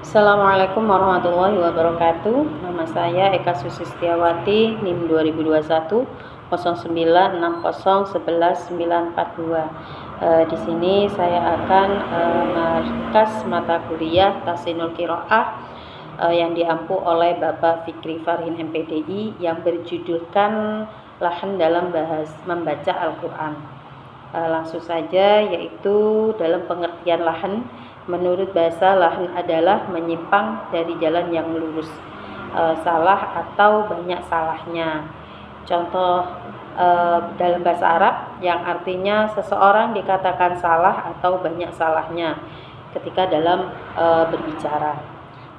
Assalamualaikum warahmatullahi wabarakatuh. Nama saya Eka Susi Setiawati, NIM 2021 0960111942. Di sini saya akan meringkas mata kuliah Tahsinul Qiraah yang diampu oleh Bapak Fikri Farhin MPDI yang berjudulkan Lahan dalam membaca Al-Quran. Langsung saja, yaitu dalam pengertian lahan, menurut bahasa lahan adalah menyimpang dari jalan yang lurus, salah atau banyak salahnya. Contoh dalam bahasa Arab yang artinya seseorang dikatakan salah atau banyak salahnya ketika dalam berbicara.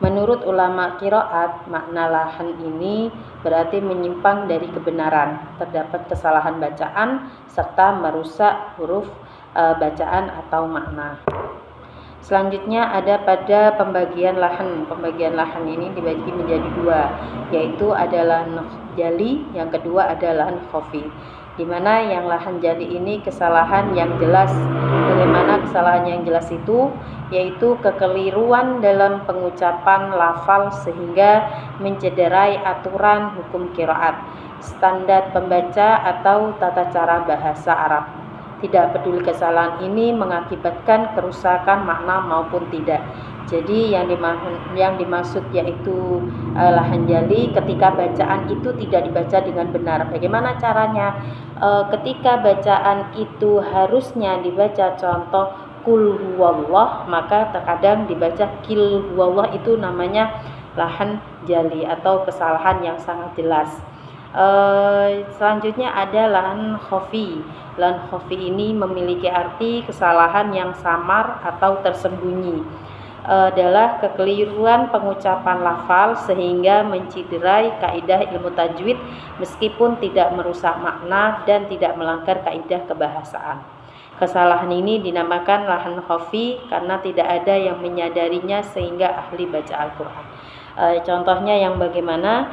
Menurut ulama qiraat, makna lahan ini berarti menyimpang dari kebenaran, terdapat kesalahan bacaan serta merusak huruf bacaan atau makna. Selanjutnya ada pada pembagian lahan. Pembagian lahan ini dibagi menjadi dua, yaitu adalah jali, yang kedua adalah khafi. Di mana yang lahan jali ini kesalahan yang jelas. Bagaimana kesalahan yang jelas itu? Yaitu kekeliruan dalam pengucapan lafal sehingga mencederai aturan hukum qiraat, standar pembaca atau tata cara bahasa Arab. Tidak peduli kesalahan ini mengakibatkan kerusakan makna maupun tidak. Jadi yang dimaksud yaitu lahan jali ketika bacaan itu tidak dibaca dengan benar. Bagaimana caranya? Ketika bacaan itu harusnya dibaca contoh kul huwallah, maka terkadang dibaca kil huwallah, itu namanya lahan jali atau kesalahan yang sangat jelas. Selanjutnya ada lahan khafi. Lahan khafi ini memiliki arti kesalahan yang samar atau tersembunyi, adalah kekeliruan pengucapan lafal sehingga menciderai kaidah ilmu tajwid meskipun tidak merusak makna dan tidak melanggar kaidah kebahasaan. Kesalahan ini dinamakan lahan khafi karena tidak ada yang menyadarinya sehingga ahli baca Al-Quran. Contohnya yang bagaimana?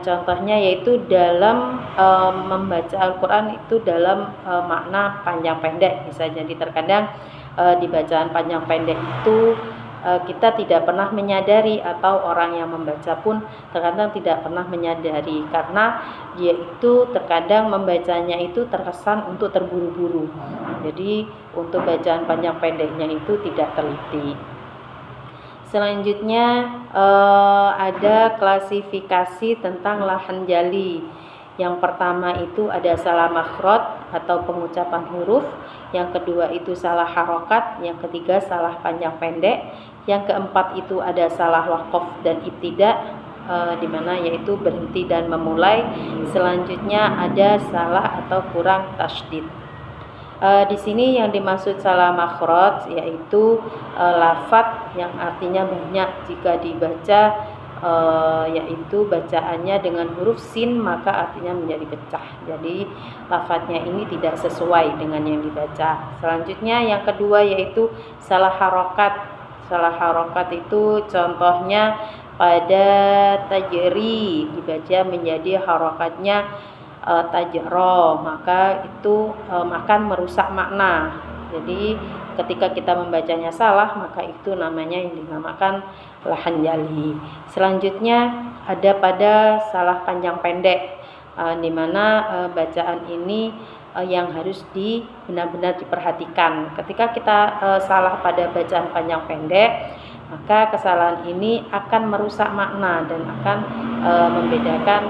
Contohnya yaitu dalam membaca Al-Quran itu dalam makna panjang pendek. Bisa jadi terkadang di bacaan panjang pendek itu kita tidak pernah menyadari, atau orang yang membaca pun terkadang tidak pernah menyadari, karena dia itu terkadang membacanya itu terkesan untuk terburu-buru. Jadi untuk bacaan panjang pendeknya itu tidak teliti. Selanjutnya ada klasifikasi tentang lahan jali. Yang pertama itu ada salah makhraj atau pengucapan huruf, yang kedua itu salah harokat, yang ketiga salah panjang pendek, yang keempat itu ada salah waqaf dan ibtida, di mana yaitu berhenti dan memulai. Selanjutnya ada salah atau kurang tasydid. Di sini yang dimaksud salah makhraj yaitu lafadz yang artinya banyak jika dibaca, yaitu bacaannya dengan huruf sin, maka artinya menjadi pecah. Jadi lafadznya ini tidak sesuai dengan yang dibaca. Selanjutnya yang kedua yaitu salah harokat. Salah harokat itu contohnya pada tajri dibaca menjadi harokatnya tajro, maka itu akan merusak makna. Jadi ketika kita membacanya salah, maka itu namanya yang dinamakan lahan jali. Selanjutnya ada pada salah panjang pendek, di mana bacaan ini yang harus benar-benar diperhatikan. Ketika kita salah pada bacaan panjang pendek, maka kesalahan ini akan merusak makna dan akan membedakan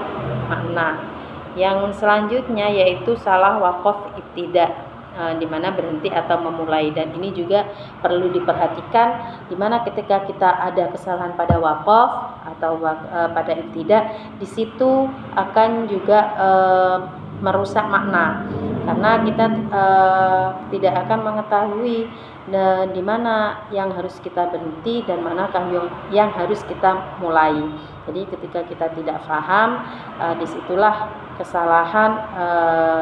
makna. Yang selanjutnya yaitu salah waqaf ibtida, di mana berhenti atau memulai, dan ini juga perlu diperhatikan, di mana ketika kita ada kesalahan pada waqaf atau pada ibtida, di situ akan juga merusak makna, karena kita tidak akan mengetahui di mana yang harus kita berhenti dan manakah yang harus kita mulai. Jadi ketika kita tidak paham, disitulah kesalahan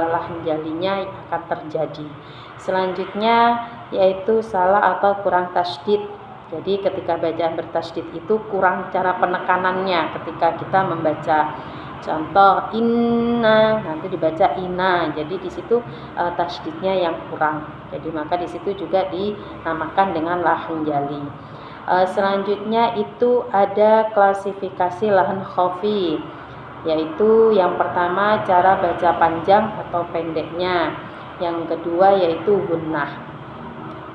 lahan jalinya akan terjadi. Selanjutnya yaitu salah atau kurang tasydid. Jadi ketika bacaan bertasydid itu kurang cara penekanannya ketika kita membaca. Contoh inna, nanti dibaca ina. Jadi di situ tasydidnya yang kurang. Jadi maka di situ juga dinamakan dengan lahan jali. Selanjutnya itu ada klasifikasi lahan khafi, yaitu yang pertama cara baca panjang atau pendeknya, yang kedua yaitu gunnah.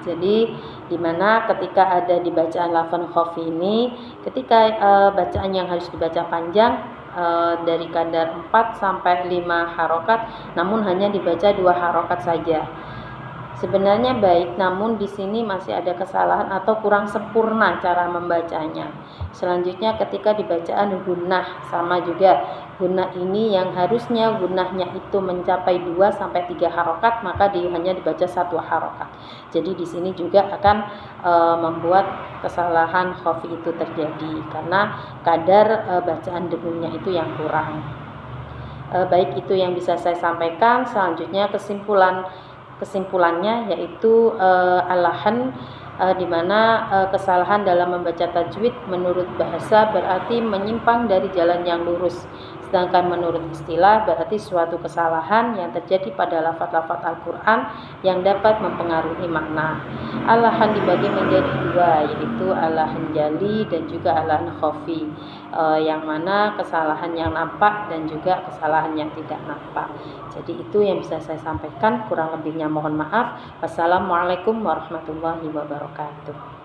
Jadi dimana ketika ada di bacaan lafan khafi ini, ketika bacaan yang harus dibaca panjang dari kadar 4 sampai 5 harokat, namun hanya dibaca 2 harokat saja. Sebenarnya baik, namun di sini masih ada kesalahan atau kurang sempurna cara membacanya. Selanjutnya ketika dibacaan gunnah, sama juga gunnah ini yang harusnya gunnahnya itu mencapai 2 sampai 3 harokat, maka hanya dibaca 1 harokat. Jadi di sini juga akan membuat kesalahan khafi itu terjadi karena kadar bacaan dengunnya itu yang kurang. Baik, itu yang bisa saya sampaikan. Selanjutnya kesimpulannya yaitu al-lahan, di mana kesalahan dalam membaca tajwid menurut bahasa berarti menyimpang dari jalan yang lurus, sedangkan menurut istilah berarti suatu kesalahan yang terjadi pada lafaz-lafaz Al-Quran yang dapat mempengaruhi makna. Al-lahan dibagi menjadi 2, yaitu al-lahan jali dan juga al-lahan khafi, yang mana kesalahan yang nampak dan juga kesalahan yang tidak nampak. Jadi itu yang bisa saya sampaikan, kurang lebihnya mohon maaf. Wassalamualaikum warahmatullahi wabarakatuh.